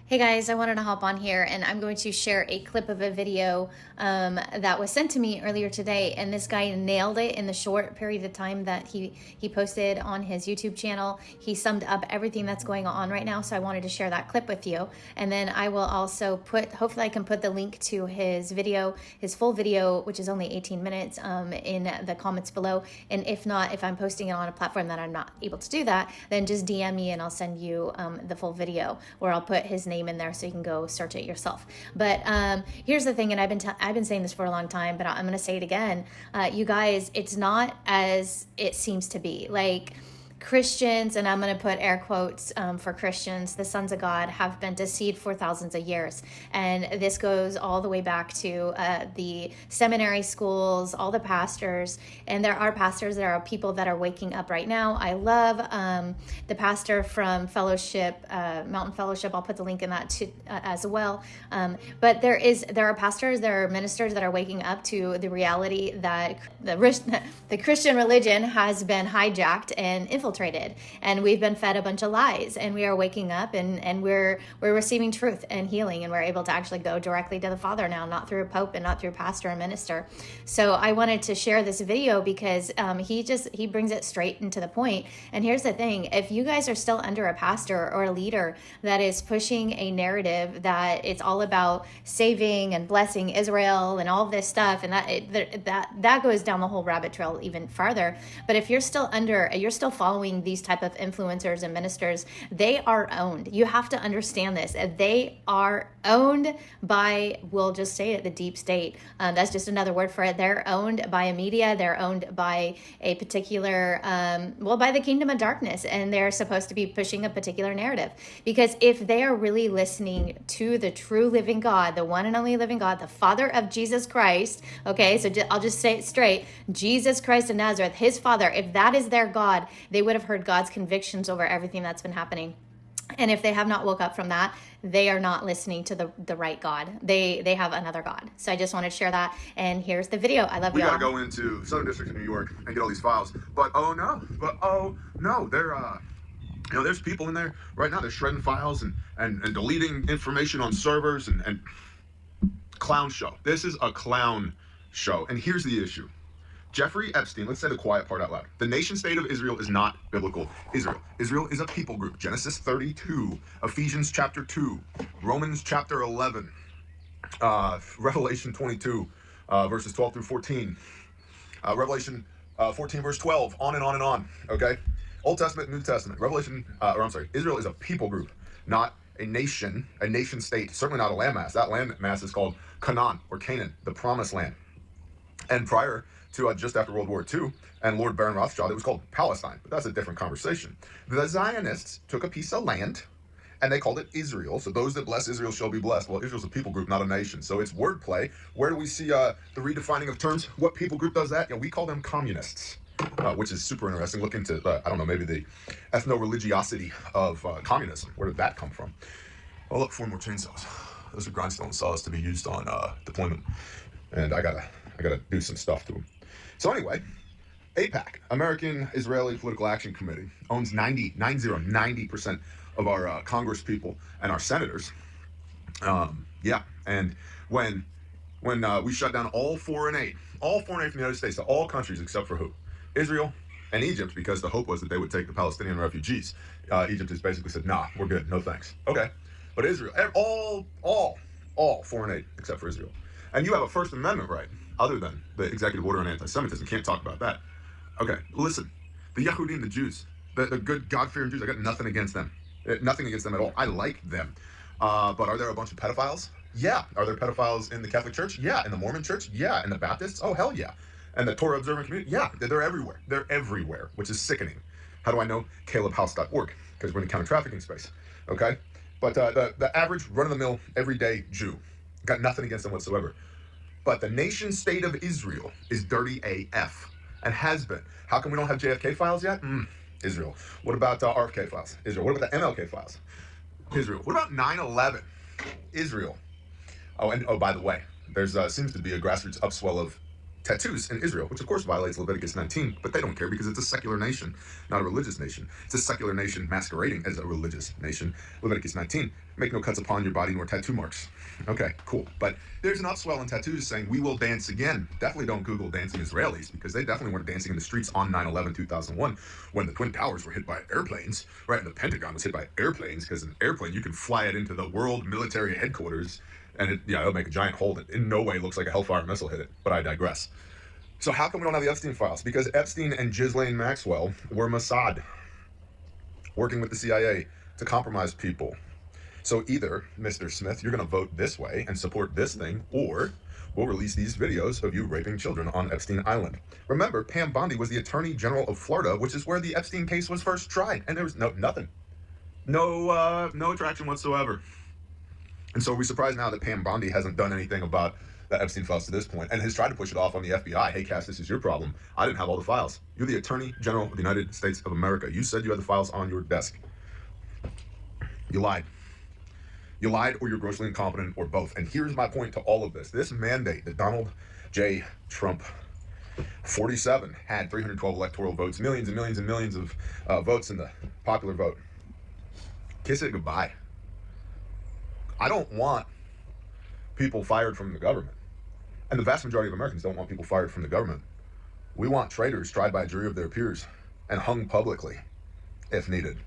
Hey guys, I wanted to hop on here and I'm going to share a clip of a video that was sent to me earlier today. And this guy nailed it in the short period of time that he posted on his YouTube channel. He summed up everything that's going on right now. So I wanted to share that clip with you. And then I will also hopefully I can put the link to his video, his full video, which is only 18 minutes in the comments below. And if not, if I'm posting it on a platform that I'm not able to do that, then just DM me and I'll send you the full video where I'll put his name in there so you can go search it yourself. But here's the thing, and I've been saying this for a long time, but I'm going to say it again. You guys, it's not as it seems to be. Like, Christians, and I'm going to put air quotes for Christians, the sons of God, have been deceived for thousands of years. And this goes all the way back to the seminary schools, all the pastors. And there are pastors, there are people that are waking up right now. I love the pastor from Fellowship, Mountain Fellowship. I'll put the link in that too, as well. But there are pastors, there are ministers that are waking up to the reality that the Christian religion has been hijacked and infiltrated, and we've been fed a bunch of lies, and we are waking up and we're receiving truth and healing, and we're able to actually go directly to the Father now, not through a pope and not through pastor and minister. So I wanted to share this video because he brings it straight into the point. And here's the thing: if you guys are still under a pastor or a leader that is pushing a narrative that it's all about saving and blessing Israel and all this stuff, and that goes down the whole rabbit trail even farther. But if you're still following these type of influencers and ministers, they are owned. You have to understand this. They are owned by, we'll just say it, the deep state. That's just another word for it. They're owned by a media. They're owned by a particular, by the kingdom of darkness. And they're supposed to be pushing a particular narrative. Because if they are really listening to the true living God, the one and only living God, the Father of Jesus Christ, okay, so I'll just say it straight, Jesus Christ of Nazareth, his Father, if that is their God, they would have heard God's convictions over everything that's been happening. And if they have not woke up from that, they are not listening to the right God. They have another God. So I just wanted to share that. And here's the video. I love you all. We got to go into Southern District of New York and get all these files. But oh no, there's people in there right now. They're shredding files and deleting information on servers and clown show. This is a clown show. And here's the issue. Jeffrey Epstein, let's say the quiet part out loud. The nation state of Israel is not biblical Israel. Israel is a people group. Genesis 32, Ephesians chapter 2, Romans chapter 11, Revelation 22, verses 12 through 14, Revelation 14, verse 12, on and on and on, okay? Old Testament, New Testament. Israel is a people group, not a nation state, certainly not a landmass. That landmass is called Canaan or Canaan, the promised land. And prior to just after World War II and Lord Baron Rothschild, it was called Palestine, but that's a different conversation. The Zionists took a piece of land and they called it Israel. So those that bless Israel shall be blessed. Well, Israel's a people group, not a nation. So it's wordplay. Where do we see the redefining of terms? What people group does that? We call them communists, which is super interesting. Look into, maybe the ethno-religiosity of communism. Where did that come from? Oh, look, 4 more chainsaws. Those are grindstone saws to be used on deployment. And I gotta do some stuff to them. So anyway, AIPAC, American Israeli Political Action Committee, owns 90% of our Congress people and our senators. And when we shut down all foreign aid from the United States to all countries except for who? Israel and Egypt, because the hope was that they would take the Palestinian refugees. Egypt has basically said, nah, we're good, no thanks. Okay, but Israel, all foreign aid except for Israel. And you have a First Amendment right, other than the executive order on anti-Semitism. Can't talk about that. Okay, listen. The Yehudim, the Jews, the good God-fearing Jews, I got nothing against them. Nothing against them at all. I like them. But are there a bunch of pedophiles? Yeah. Are there pedophiles in the Catholic Church? Yeah. In the Mormon Church? Yeah. In the Baptists? Oh, hell yeah. And the Torah observant community? Yeah. They're everywhere. They're everywhere, which is sickening. How do I know? CalebHouse.org, because we're in the counter-trafficking space. Okay? But the average run-of-the-mill, everyday Jew, got nothing against them whatsoever. But the nation state of Israel is dirty AF and has been. How come we don't have JFK files yet? Israel. What about RFK files? Israel. What about the MLK files? Israel. What about 9/11? Israel. Oh, and by the way, there's seems to be a grassroots upswell of tattoos in Israel, which of course violates Leviticus 19, but they don't care because it's a secular nation, not a religious nation. It's a secular nation masquerading as a religious nation. Leviticus 19, make no cuts upon your body nor tattoo marks. Okay, cool. But there's an upswell in tattoos saying, we will dance again. Definitely don't Google dancing Israelis, because they definitely weren't dancing in the streets on 9/11/2001 when the Twin Towers were hit by airplanes, right? And the Pentagon was hit by airplanes, because an airplane, you can fly it into the world military headquarters, and it'll make a giant hole that in no way looks like a Hellfire missile hit it, but I digress. So how come we don't have the Epstein files? Because Epstein and Ghislaine Maxwell were Mossad, working with the CIA to compromise people. So either, Mr. Smith, you're going to vote this way and support this thing, or we'll release these videos of you raping children on Epstein Island. Remember, Pam Bondi was the Attorney General of Florida, which is where the Epstein case was first tried, and there was nothing. No attraction whatsoever. And so we're surprised now that Pam Bondi hasn't done anything about the Epstein files to this point, and has tried to push it off on the FBI. Hey, Cass, this is your problem. I didn't have all the files. You're the Attorney General of the United States of America. You said you had the files on your desk. You lied. You lied, or you're grossly incompetent, or both. And here's my point to all of this. This mandate that Donald J. Trump, 47, had 312 electoral votes, millions and millions and millions of votes in the popular vote. Kiss it goodbye. I don't want people fired from the government. And the vast majority of Americans don't want people fired from the government. We want traitors tried by a jury of their peers and hung publicly if needed.